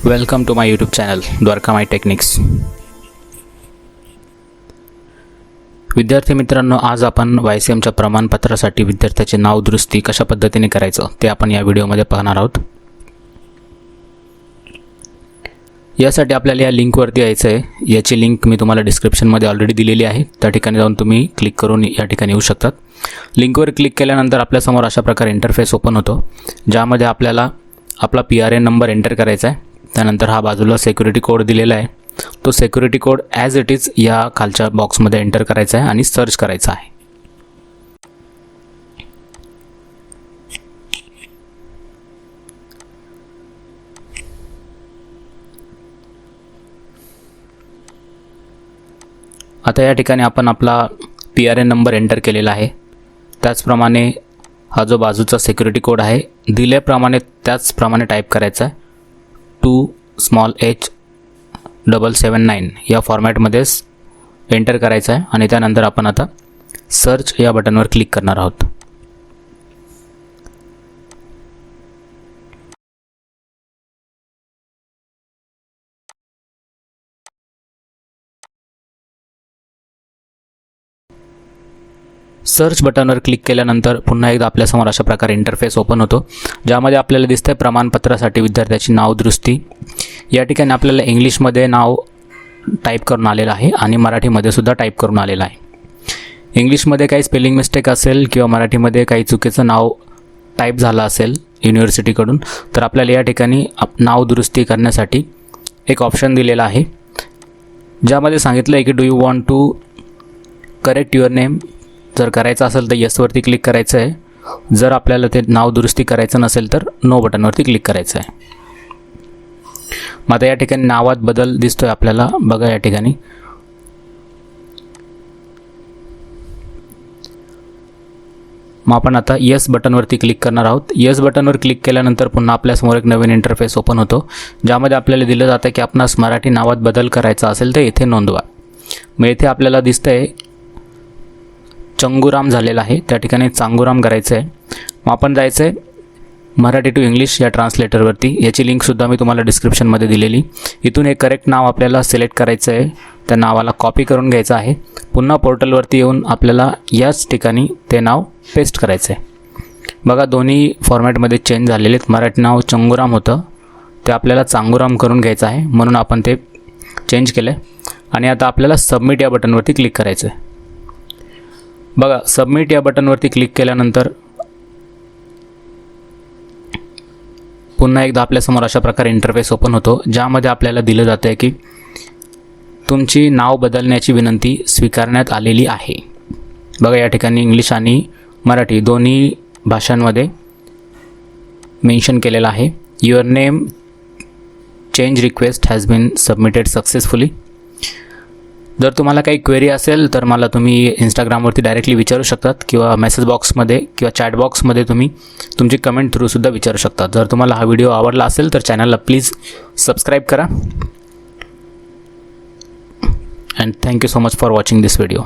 Welcome to my YouTube channel Dwarka my techniques. विद्यार्थी मित्रांनो, आज आपण YCMच्या प्रमाणपत्रासाठी विद्यार्थ्याचे नाव दुरुस्ती कशा पद्धतीने करायचं ते आपण या व्हिडिओमध्ये पाहणार आहोत. यासाठी आपल्याला या लिंकवरती यायचं आहे. याची लिंक मी तुम्हाला डिस्क्रिप्शनमध्ये ऑलरेडी दिलेली आहे. त्या ठिकाणी जाऊन तुम्ही क्लिक करून या ठिकाणी येऊ शकतात. लिंकवर क्लिक केल्यानंतर आपल्यासमोर अशा प्रकारे इंटरफेस ओपन होतो, ज्यामध्ये आपल्याला आपला PRN नंबर एंटर करायचा आहे. त्यानंतर हा बाजूला सिक्युरिटी कोड दिलेला आहे. तो security code as it is या खालच्या बॉक्समध्ये एंटर करायचा आहे आणि सर्च करायचा आहे. आता या ठिकाणी आपण आपला PRN नंबर एंटर केलेला आहे. त्याचप्रमाणे हा जो बाजूचा सिक्युरिटी कोड आहे दिल्याप्रमाणे त्याचप्रमाणे टाईप करायचा आहे. 2h779 या फॉर्मॅटमध्येच एंटर करायचा आहे आणि त्यानंतर आपण आता सर्च या बटनवर क्लिक करणार आहोत. सर्च बटनवर क्लिक केल्यानंतर पुन्हा एकदा आपल्यासमोर अशा प्रकारे इंटरफेस ओपन होतो, ज्यामध्ये आपल्याला दिसतंय प्रमाणपत्रासाठी विद्यार्थ्याची नाव दुरुस्ती. या ठिकाणी आपल्याला इंग्लिशमध्ये नाव टाईप करून आलेलं आहे आणि मराठीमध्ये सुद्धा टाईप करून आलेलं आहे. इंग्लिशमध्ये काही स्पेलिंग मिस्टेक असेल किंवा मराठीमध्ये काही चुकीचं नाव टाईप झालं असेल युनिव्हर्सिटीकडून, तर आपल्याला या ठिकाणी नाव दुरुस्ती करण्यासाठी एक ऑप्शन दिलेला आहे, ज्यामध्ये सांगितलं आहे की do you want to correct your name. जर करायचं असेल तर येसवरती क्लिक करायचं आहे. जर आपल्याला ते नाव दुरुस्ती करायचं नसेल तर नो बटनवरती क्लिक करायचं आहे. मग आता या ठिकाणी नावात बदल दिसतोय आपल्याला, बघा या ठिकाणी. मग आपण आता येस बटनवरती क्लिक करणार आहोत. येस बटनवर क्लिक केल्यानंतर पुन्हा आपल्यासमोर एक नवीन इंटरफेस ओपन होतो, ज्यामध्ये आपल्याला दिलं जातं की आपणास मराठी नावात बदल करायचा असेल तर इथे नोंदवा. मग इथे आपल्याला दिसतंय चंगुराम झालेला आहे, त्या ठिकाणी चांगुराम करायचं आहे. मग आपण जायचं आहे मराठी टू इंग्लिश या ट्रान्सलेटरवरती. याची लिंकसुद्धा मी तुम्हाला डिस्क्रिप्शनमध्ये दिलेली. इथून एक करेक्ट नाव आपल्याला सिलेक्ट करायचं आहे. त्या नावाला कॉपी करून घ्यायचं आहे. पुन्हा पोर्टलवरती येऊन आपल्याला याच ठिकाणी ते नाव पेस्ट करायचं आहे. बघा दोन्ही फॉर्मॅटमध्ये चेंज झालेले आहेत. मराठी नाव चंगुराम होतं, ते आपल्याला चांगुराम करून घ्यायचं आहे, म्हणून आपण ते चेंज केलं आहे. आणि आता आपल्याला सबमिट या बटनवरती क्लिक करायचं आहे. बघा सबमिट या बटनवरती क्लिक केल्यानंतर पुन्हा एकदा आपल्यासमोर अशा प्रकारे इंटरफेस ओपन होतो, ज्यामध्ये आपल्याला दिलं जातं आहे की तुमची नाव बदलण्याची विनंती स्वीकारण्यात आलेली आहे. बघा या ठिकाणी इंग्लिश आणि मराठी दोन्ही भाषांमध्ये मेन्शन केलेलं आहे. Your name change request has been submitted successfully. जर तुम्हाला काही क्वेरी असेल तर मला तुम्ही इंस्टाग्रामवरती डायरेक्टली विचारू शकतात किंवा मेसेज बॉक्समध्ये किंवा चॅट बॉक्समध्ये तुम्ही तुमची कमेंट थ्रूसुद्धा विचारू शकतात. जर तुम्हाला हा व्हिडिओ आवडला असेल तर चॅनलला प्लीज सबस्क्राईब करा. And thank you so much for watching this video.